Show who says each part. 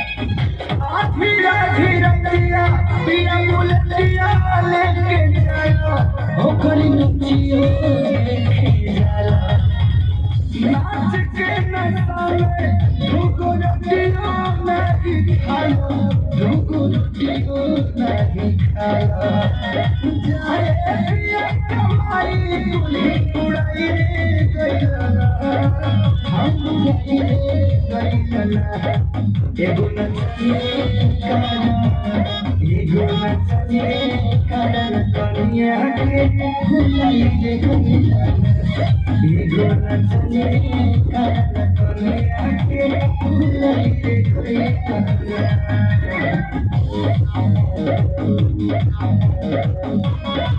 Speaker 1: आधी आधी रतिया पिया मुलतिया लेके जाला ओकर नचियो लेके जाला नाच के नशा में झुको रतियो नहीं खाया झुको रतियो नहीं खाया जाए पिया कमाई उड़ाई रे गया हम जाई रे गया एगो नचिए काला कनिया के भुलाई रे गया एगो नचिए काला कनिया के भुलाई रे गया